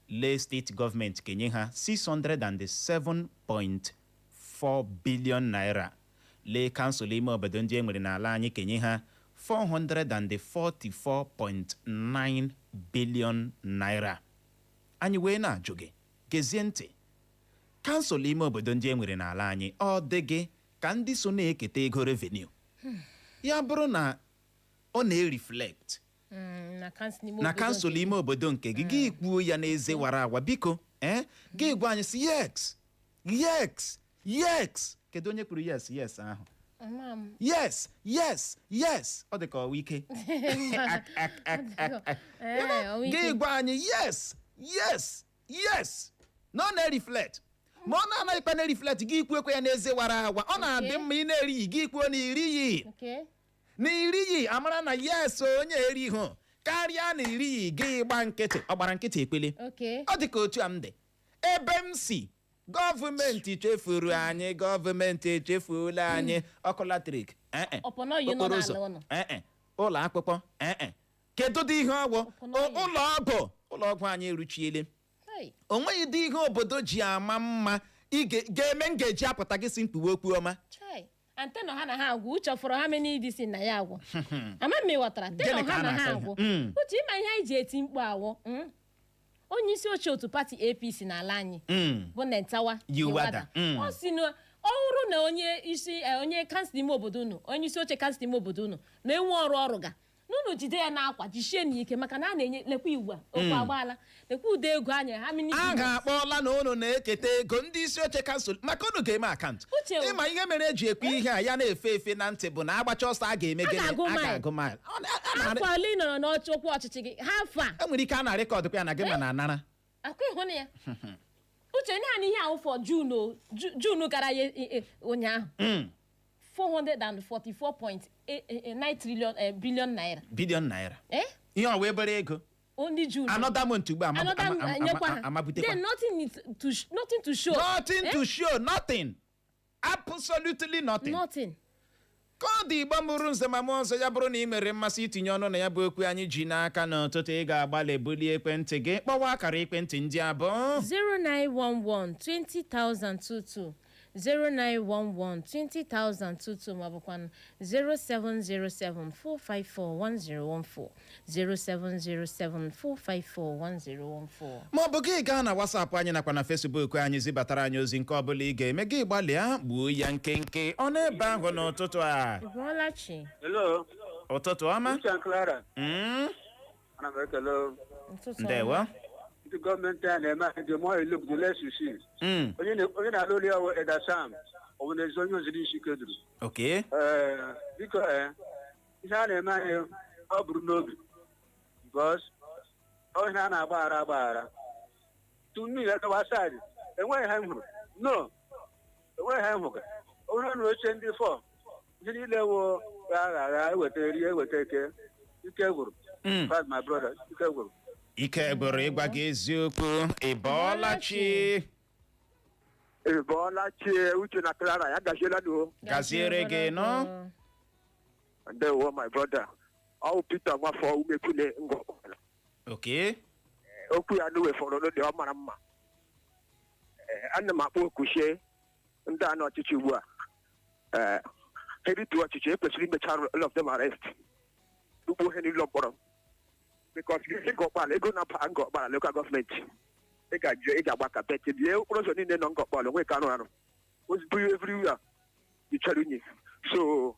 lee steeti gọọmenti kenye ha 607.4 billion naira, lee kansụl ime obodo ndị enwere n'ala anyị kenye ha 444.9 billion naira. Anyị wee na-ajụ gị, gezie ntị, kansụl ime obodo ndị enwere n'ala anyị ọ dị gị ka ndị so na-eketa ego revenue ya bụrụ na ọ na-eriflect na kansụl ime obodo nke gị, gị kwuo ya n'eze wara awa, biko gị gwa anyị si yes. Kedu onye kwuru yes ahụ? Yes. Ọ dị ka ọwa ike. Gị gwa anyị yes. Na ọ na-eriflect. Ma ọ na-anaghịkwa na-eriflect, gị kwuo ya n'eze wara awa. Ọ na-adị mma ị na-erighị, gị kwuo na irighị amara na yes onye erighị karịa na irighị, gị gba nkịtị. Ọ gbara nkịtị ekpele. Ọ dị ka otu a m dị ebe m si. Gọọmenti chefuru anyị, gọọmenti echefuola anyị ọkụ latrik, okporo ụzọ, ụlọ akwụkwọ, kedu dị ihe ọgwụ, ụlọ ọgwụ anyị eruchiele. O nweghị dị ihe obodo ji ama mma ga-eme m ga-eji apụta gị si mkpuwe okwu ọma. Anteno ha na ha agwụ uche fọrọ ha meni dị si na ya agwụ ama m ịghọtara teno ha na ha agwụ uche ịma ihe anyị ji eti mkpu awọ. Onye isi oche otu pati APC n'ala anyị bụ Nentawa Yiwada ọ si na ọ bụrụ na onye kansụl ime obodo unu, onye isi oche kansụl ime obodo unu na-enwe ọrụ ga n'unu jide ya n'akwa jichie n'ike, maka na a na-enye lekwa iwu a okwu agbaala lekwa ude ego anya ha a ga-akpọla na unu na-eketa ego ndị isi oche kansụl maka unu ga-eme akaụntụ. Ịma ihe mere eji ekwe ihe a ya na-efe efe na ntị bụ na agbacha ọsọ a ga-eme gịnị, a ga-agụ mail. Afọ ole ị nọrọ n'ọchị okwu ọchịchị gị ha afọ a enwere ike a na-rekọdụ kwa ya na gị ma na-anara akwa ịhụ na ya uche naanị ihe ahụ fọ June gara ya ụnyaahụ 444.9 trillion billion naira. Ihe ọ wee bere ego only June. Another month ugbu amabute kwa. Nothing to show. Nothing. Absolutely nothing. Ka ọ dị Igbo mụrụ nze ma mụọ ọzọ, ya bụrụ na ị mere mmasị itinye ọnụ na ya bụ okwu anyị ji n'aka n'ụtụtụ, ị ga-agbalị bulie ekwentị gị kpọwa akara ekwentị ndị abụọ 0911 20,022 0911 20,022 ma bụkwa 0707 454 1014 0707 454 1014. Ma ọ bụ gị gaa na WhatsApp anyị nakwa na Facebook anyị zibatara anyị ozi nke ọbụla ị ga-eme, gị gbalịa gbuo ya nkenke ọ n'ebe ahụ n'ụtụtụ a. Hello. Ụtụtụ ọma. Ndewo. The government and the more you look, the less you see. Onye na-alụ ụlọ ọwụ Edasam, ọ bụ na ezi onye oziri isi keduru. Okay. Biko ihe a na-eme anyị ọ bụrụ n'obi, because ihe a na-agbaghara to me at our side enweghị ha hụrụ enweghị ha hụrụ onye na oche ndị fọ ndị niile wụ agha eweta ike gwụrụ. My brother, ike gwụrụ. Ike bụrụ ịgwa gị eziokwu. Ịbọọlachi Uche na Clara ya gaziela n'o. Gaziere gị nọ. Ndewo my brother. Ọ Peter Nwafọ Umekwule Ngọkpala. Okay. Okwu ya n'uwe fọrọ n'ode ọ mara mma. Ana m akpọ okuchie ndị a n'ọchịchị ugbu a. Heritu ọchịchị ekwesịrị imecha all of them arrest. Ugbo ha niile mkpọrọ. Because Ngọkpala ego na-apa Ngọkpala local government. Ị ga-agba kapeti lie okporo ụzọ niile nọ Ngọkpala onwe ka arụ ozugbo everywhere ịchọrọ inye. So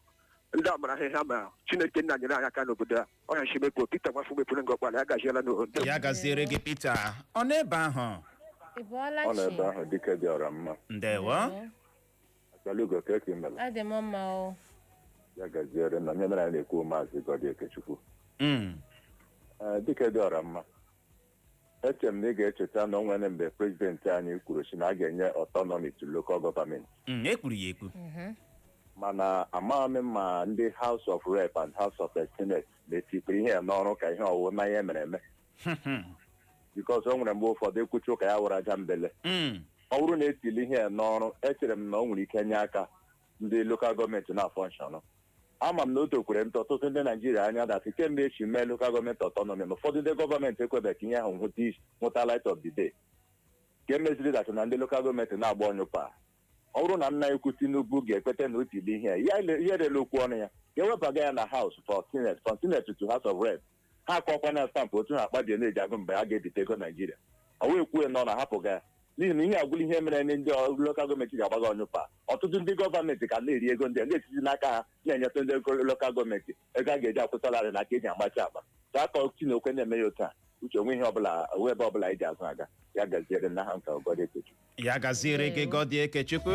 ndị amara ha ma Chineke nna nyere anyị aka n'obodo a. Onye Nshimekwo Peter Nwafọ Umekwule Ngọkpala ya gaziela n'obodo. Ya gaziere gị Peter. Ọ n'ebe ahụ Ọ na-ebe ahụ dike dị ọra mma. Ndewo. Akalugo ka eke imela. Adị m mma o. Ya gaziere na nye mere anyị na-ekwu maazị Godi Ekechukwu. Dike dị ọra mma. Eche m na ị ga-echeta na onwere mgbe prezidenti anyị kwuru si na a ga-enye autonomy to local government. Ekwuru ya ekwu. Mana amaghị m ma ndị House of Rep and House of Senate na-etikwa ihe n'ọrụ ka ihe ọwụwa na ihe mere eme. Because o nwere mgbe ụfọdụ ekwuchi ụka ya wụrụ aja mbele. Ọ bụrụ na etili ihe n'ọrụ echere m na o nwere ike nye aka ndị lokal gọọmenti na-afọnshọn. Ama m na o tokwere ntụ ọtụtụ ndị Naijiria anya datị kemgbe echi mee lokal gọọmenti ọtọnọmi na ụfọdụ ndị gọọmenti ekwebeghị ka ihe ahụ nwụta light of the day ka emeziri datị na ndị lokal gọọmenti na-agba ọnyụpa. Ọ bụrụ na nna ekwu Tinubu ga-ekweta na otili ihe ya erela okwu ọnụ ya ga-ewebaga ya na House for Senate to House of Rep. Ha akọkwa na stampụ otu ha akpa dị na-eji agụ mgbe ha ga-ebite ego Naijiria. Ọ wee kwuo nọ na hapụga ya n'ihi na ihe agwụla ihe mere ndị lokal gọọmenti ga-agbaga ọnyụpa. Ọtụtụ ndị gọọmenti ka na-eri ego ndị a na-esiji n'aka ha na-enyeta ndị lokal gọọmenti ego a ga-eji akwụsalarị na aka eji agbachi akpa ka aka Chinekwe na-eme ya otu a uche onwe ihe ọbụla ebe ọbụla eji azụ aga ya gaziere na ha nka Godi Ekechukwu. Ya gaziere gị Godi Ekechukwu.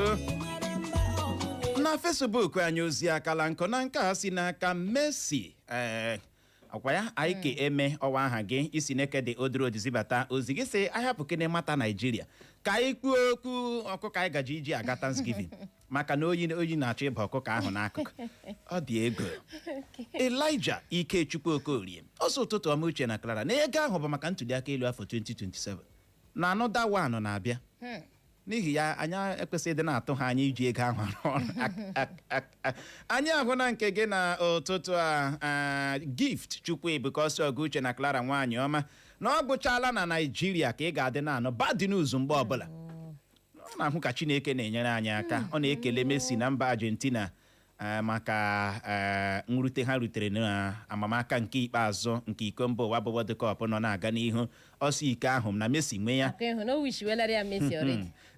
Na Facebook anyị ozi akala nkọ na nke a si n'aka Messi akwa ya anyị ka eme ọwa aha gị isi n'eke dị odoro zibata ozi gị sị ahapụ kene mata Naijiria ka anyị kwuo okwu ọkụkọ anyị gaji iji aga Thanksgiving maka na oyi na-achọ ịba ọkụkọ ahụ n'akụkụ ọ dị ego. Elijah Ikechukwu Okorie ọsọ ụtụtụ ọma uche na Clara na ego ahụ bụ maka ntụliaka elu afọ 2027 na anọda wan na-abịa n'ihi ya anyị ekwesịghị ịdị na-atụ ha anya iji ego ahụ arụ ọrụ. Anyị ahụ na nke gị na ụtụtụ a Gift Chukwuebuka ọsọ ọgụ uche na Clara nwaanyị ọma na ọ bụchala na Naijiria ka ị ga-adị na-anọ bad news mgbe ọbụla. Ọ na-ahụ ka Chineke na-enyere anyị aka. Ọ na-ekele Messi na mba Argentina maka nrute ha rutere na amamaka nke ikpeazụ nke iko mba ụwa bụ World Cup nọ na-aga n'ihu. Ọsọ ike ahụ na Messi nwe ya.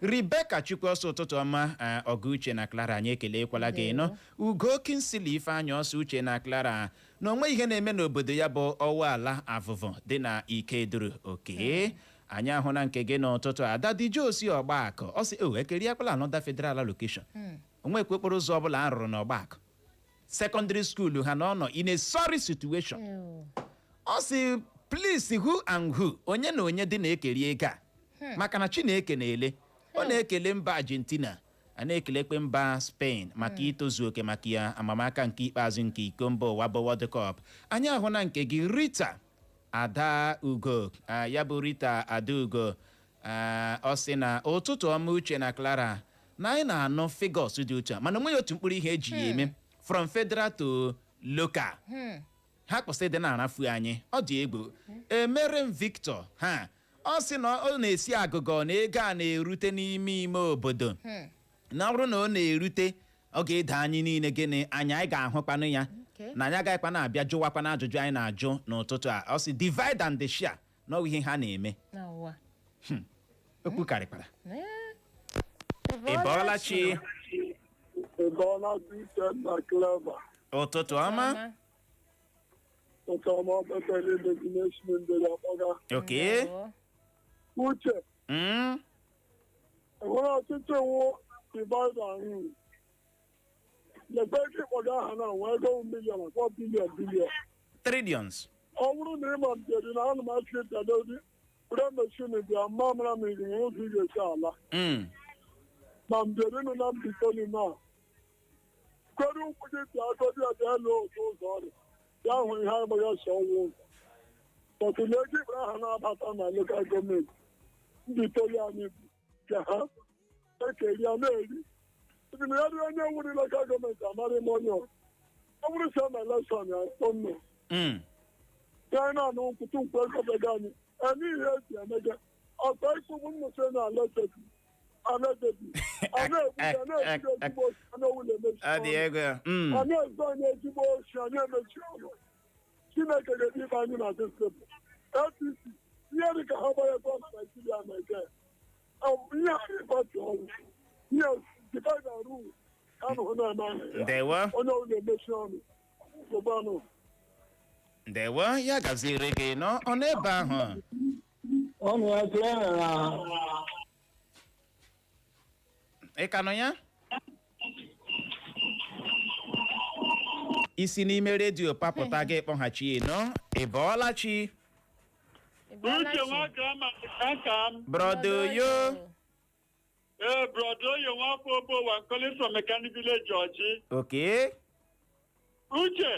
Rebecca Chukwu ọsọ ụtụtụ ọma ọgụ uche na Clara anyị ekelekwala gị nọ. Ugo Kinsili Ifeanyị ọsọ uche na Clara na onwe ihe na-eme n'obodo ya bụ ọwa ala avụvụ dị na Ikeduru oke. Anyị ahụ na nke gị n'ụtụtụ Ada Dije Osi Ọgbakọ ọ sị ekeriakwala anọda federal allocation onwekwe okporo ụzọ ọbụla a rụrụ n'Ọgbakọ secondary school ha na ọ nọ in a sorry situation. Ọ sị please who and who onye na onye dị na-ekeri ego a maka na Chineke na-ele. Ọ na-ekele mba Argentina a na-ekelekwe mba Spain maka itozu oke maka ya amamaka nke ikpeazụ nke iko mba ụwa bụ World Cup. Anyị ahụ na nke gị Rita Ada Ugo ya bụ Rita Ada Ugo ọ sị na ụtụtụ ọma uche na Clara na anyị na-anọ figures dị otu a mana onweghị otu mkpụrụ ihe eji ya eme from federal to local. Ha kwụsị dị na-arafu anyị ọ dị egbo. Emere Victor ha ọ sị na ọ na-esi agụgọ na ego a na-erute n'ime ime obodo na ọ bụrụ na ọ na-erute ọ ga-ede anyị niile gịnị anyị ga-ahụkwanụ ya na anyị agaghịkwa na-abịa jụwakwa na ajụjụ anyị na-ajụ n'ụtụtụ a. Ọ sị divide and share na ọ bụ ihe ha na-eme. Okwu karịkwara. Ịbọọla chi. Ụtụtụ ọma. Okay. Uche. Enwere ọtụtụ iwu divide and rule. Lekwe kpọga aha na wee go million 4 billion. Trillions. Ọ bụrụ na ịma mberi na anụ m achị kadodi were mechin bịa mma mara m iri ụzọ ị ga-esi ala. Ma mberi nọ na mbitoni na kwere ụkwụ gị bịa agodi ya bịa lụọ otu ụzọ ọrịa ya hụ ihe agbaghị ọsọ ọnwụ ụzọ. Ọtụtụ ego ibere aha na-abata na lokal gọọmenti mbitoli anyị bụ ka ha ekeri ya na-eri. Ibi na ya dị onye nwere lokal gọọmenti amara ime onye ọ bụrụ sị na elekshọn ya tọnnọ ya anyị na-anụ nkwụtụ nkwe gọbega anyị eme ihe eji emega ọtọ ikpugbu nnụcha na aletebi a na-egbu ya na-ebido ezigbo osi a na-ewule emechi a na-ezo anyị ezigbo osi anyị emechi ọnụ. Chineke ga-ebi ibe anyị na dịstebụ APC ihe dị ka ha gbanye gọọ na Naijiria na-ege ihe anyị pati ọrụ ihe divide and rule anụhụ na-eme anya onye ọbụla emechi ọnụ gọbanụ. Ndewo ya gaziri gị nọ ọ n'ebe ahụ. Ọ na-ekele na ị ka nọ ya isi n'ime redio papụta gị kpọghachi nọ ị bọọla chi Uche nwaka ma kanka m. brodo yo Brodo yo nwafọ obo I'm calling from Mechanic Village, Georgie. okay Uche,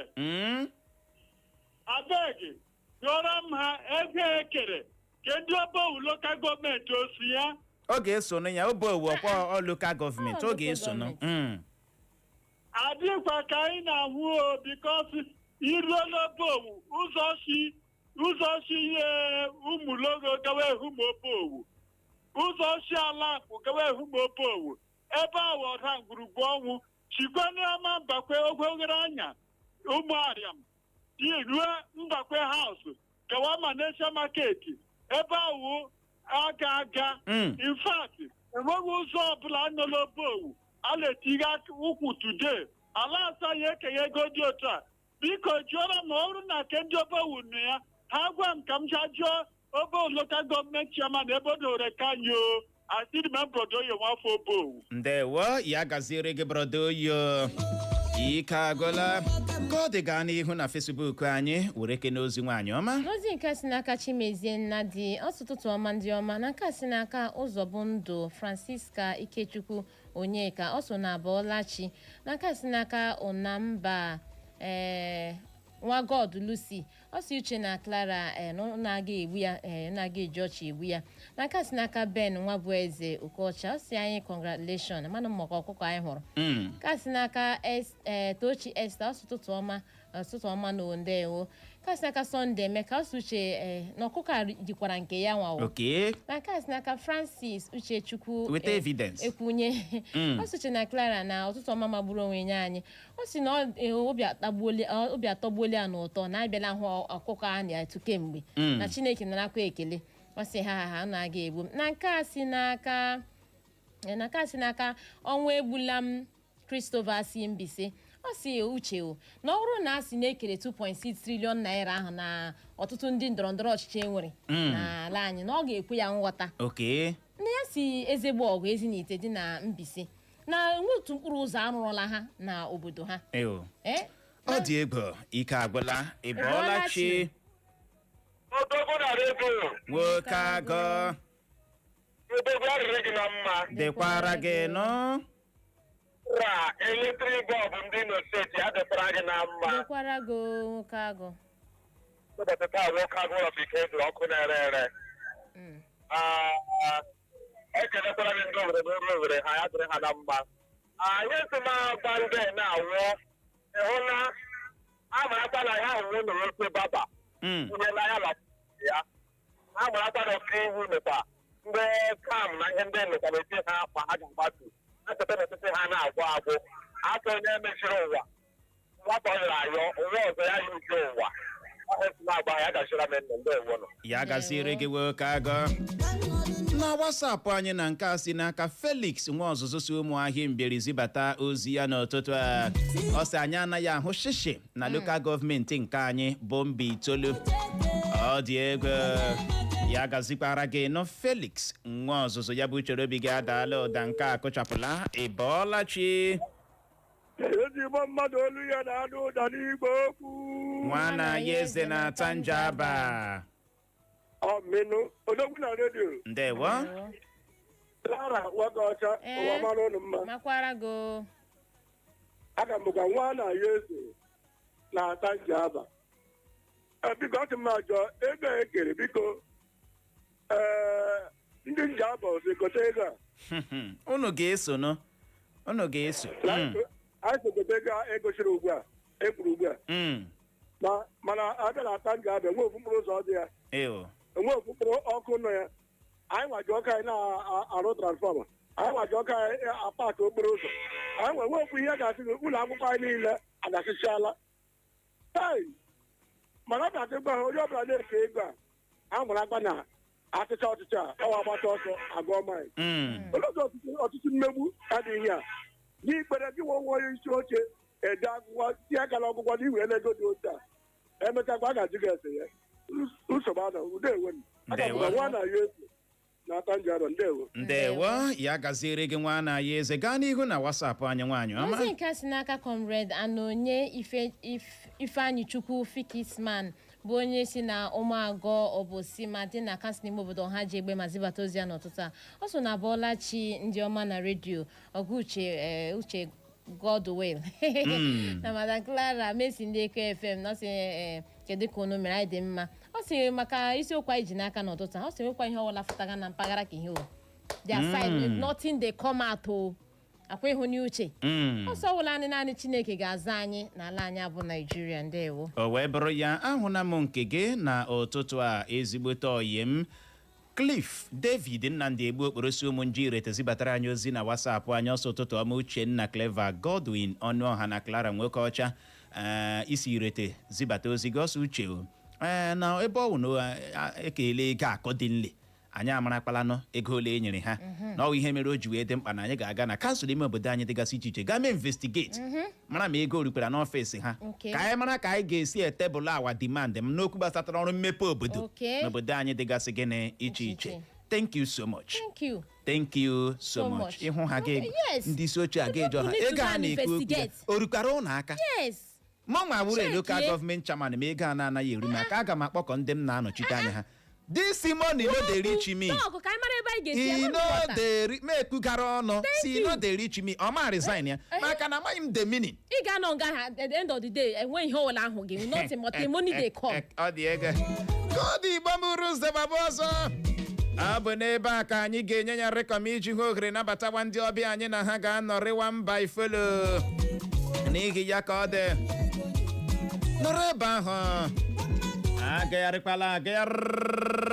abeg, yọrọ m ha ego ekere. Kedu ọbụ local gọọmenti osi ya? ọ ga-esonụ ya ọ bụ owu ọkwa local gọọmenti ọ ga-esonụ Adịkwa ka anyị na-ahụ o because iruo n'obowu ụzọ si ihe ụmụlogo gawa ehu ma obowu. Ụzọ si ala akpụ gawa ehu ma obowu. Ebe ahụ ọda ngwurugwu ọnwụ chikwa n'ama mbakwe ogwogere anya ụmụarịam ruo mbakwe haụsụ gawa Manesha maketi ebe ahụ aga in fact enweghị ụzọ ọbụla nọ n'obowu a na-etinye ụkwụ today ala asa ya ekenye ego dị otu a biko jụọrọ ma ọ bụrụ na nke ndị obowu nụ ya ha gwa m ka m jụọ obowu lokal gọọmenti chairman ebe ọ dowere kanyo asịrịma brodo oyo nwafọ obowu ndewo ya gaziere gị brodo oyo ike agụla ka ọ dị gaa n'ihu na Facebook anyị were kene ozi nwaanyị ọma n'ozi nke si n'aka Chimezie Nnadi ọtụtụ ọma ndị ọma na nke si n'aka ụzọ bụ ndụ Francisca Ikechukwu Onyeka ọsọ na Abọọlachi na nke si n'aka Onamba nwa God Lucy ọsị Uche na Clara na-aga egbu ya na-aga eji ọchị egbu ya na nke si n'aka Ben nwa bụ eze Okocha ọsị anyị congratulation mana maka ọkụkọ anyị hụrụ ka si n'aka Tochi Esther ọtụtụ ọma na ondewo ka si n'aka Sunday Emeka ọsị Uche na ọkụkọ jikwara nke ya nwawo na ka si n'aka Francis Uchechukwu with evidence ekwunye ọsị Uche na Clara na ọtụtụ ọma magburu onwe nye anyị ọ sị na obi atọgbuola ya n'ụtọ na abịala hụ ọkụkọ a na-atụ kemgbe na Chineke narakwa ekele ọ sị ha na-aga egbu na nke a si n'aka ọnwa egbula m Christopher si Mbise ọ sị Uche na ọ bụrụ na a sị na-ekere 2.6 trillion naira ahụ na ọtụtụ ndị ndọrọndọrọ ọchịchị enwere n'ala anyị na ọ ga-ekwe ya nghọta nne ya si ezigbo ọgụ Ezinite dị na Mbise na enwe otu mkpụrụ ụzọ arụrụla ha na obodo ha ọ dị egwu ike agwụla ị bọọla chi nwoke agụ dịkwara gị nọ eletrik bọọbụ ndị Imo steeti adịkwara gị na mma dịkwara gị nwoke agụ nwoke agụ ọbụike dụrụ ọkụ na-ere ere ekelekwara gị ndị owere ha ya dịrị ha na mma anyị si na-agba ndị na-awụ ịhụ na amarakwa na ya hụrụ ụlọ okwe baba ihe na ya ya amarakwa na ọka ihu mekwa mgbe kam na ihe ndị emekwa na-eti ha akpa ha ga-agbatu na-echeta n'etiti ha na-agwụ agwụ aka onye mechiri ụwa nwata ọ yọrọ ayọ ụwa ọzọ ya yi uju ụwa na-agba ya gachira m ndị ewo ya gasịrị gị nwoke agụ na WhatsApp anyị na nke a si n'aka Felix nwa ọzụzụ si Ụmụahịa Mbieri zibata ozi ya n'ụtụtụ a ọ sị anyị anaghị ahụ shishi na lokal gọọmenti nke anyị bụ Mbaitolu ọ dị egwu ya gazikwara gị nọ Felix nwa ọzụzụ ya bụ chere obi gị adaala ụda nke a kụchapụla ị bọọla chi ezigbo mmadụ olu ya na-ada ụda n'igbo okwu nwana ya eze na-ata njaba ọmịnụ odogwu na redio ndewo Lara nwoke ọcha ụwa mara ụnụ mma makwara go aga m bụkwa nwa na ya eze na-ata njaba biko ọ sị m ajọ ego ekere biko ndị njaba ọzọ gote ego a unu ga-eso anyị sogote ego egosiri ugbu a ekwuru ugbu a mana abịa na-ata njaba enwe ofu mkpụrụ ụzọ dị ya enwe ofu mkpụrụ ọkụ nọ ya anyị nwaji ọka anyị na-arụ transfọma anyị nwaji ọka anyị apatị okporo ụzọ anyị nwe okwu ihe ga-asị gị ụlọ akwụkwọ anyị niile agasịchala mana ọ ga-adị gba ha onye ọbụla na-efe ego a nwere agba na achịcha ọchịchị a ọwa agbata ọsọ agụọ maịlị olee ụzọ ọtụtụ mmegbu adịghị a n'ikpere gị nwe onye isi oche ede akwụkwọ tie akala ọgwụgwọ na iwere ego dị otu a emechakwa a ga-ajụ gị ese ya nsogbu anọ udo enwe aga m nwa na ya ese n'aka njaro ndewo ya gaziere gị nwa na ya eze gaa n'ihu na WhatsApp anyị nwaanyị ọma ozi nke si n'aka comrade Anonye Ifeanyi Chukwu Fikisman bụ onye si na ụmụagọ obosi ma dị na Kansulu ime obodo ha ji egbe ma zibata ozi ya n'ụtụtụ a ọ so na Bọlachi ndị ọma na redio ọgụ uche Godwill na Madam Clara Messi ndị Eko FM na sị kedu ka unu mere anyị dị mma ọ sị maka isiokwu anyị ji n'aka n'ụtụtụ ọ sị nwekwa ihe ọbụla fụtaga na mpaghara ka ihe o their side with nothing they come out o akwa ịhụ n'uche ọsọ ọbụla naanị Chineke ga-aza anyị n'ala anyị abụ Naijiria ndewo o wee bụrụ ya ahụna m nke gị na ụtụtụ a ezigbote oyi m Cliff David Nnamdi Egbu okporosi ụmụnji irete zibatara anyị ozi na WhatsApp anyị ọsọ ụtụtụ ọma Uchenna Clever Godwin Ọnụọha na Clara Nwoke Ọcha isi irete zibata ozi gị ọsọ uche na ebe ọ wụ na ekele ego akọ dị nle anyị amarakpalanụ ego ole e nyere ha na ọwụ ihe mere o ji wee dị mkpa na anyị ga-aga na kansụl ime obodo anyị dịgasị iche iche gaa mee investigate mara ma ego rukwara n'ọfịs ha ka anyị mara ka anyị ga-esi etebụl awa demand m n'okwu gbasatara ọrụ mmepe obodo n'obodo anyị dịgasị gịnị iche iche thank you so much thank you so much ịhụ ha gị ndị isi ochie aga eji ọha ego a na-ekwu okwu o rukwara ụlọ aka mụnwa wụrụ local government chairman ma ego a na-anaghị eru m aka aga m akpọkọ ndị m na-anọchite anya ha this money no dey reach me mekugara ọnụ si no dey reach me ọ ma resign ya maka na amaghị m the meaning ị ga-anọ nga ha at the end of the day enwe ihe ọbụla ahụ gị nothing but the money dey come ọ dị ego ka ọ dị Igbo mụrụ ụzọ gbaba ọzọ ọ bụ n'ebe a ka anyị ga-enye ya rekọm iji hụ ohere nabatakwa ndị ọbịa anyị na ha ga-anọrịwa mba ifolo n'ihi ya ka ọ dị nọrọ ebe ahụ agagharịkwala agagharị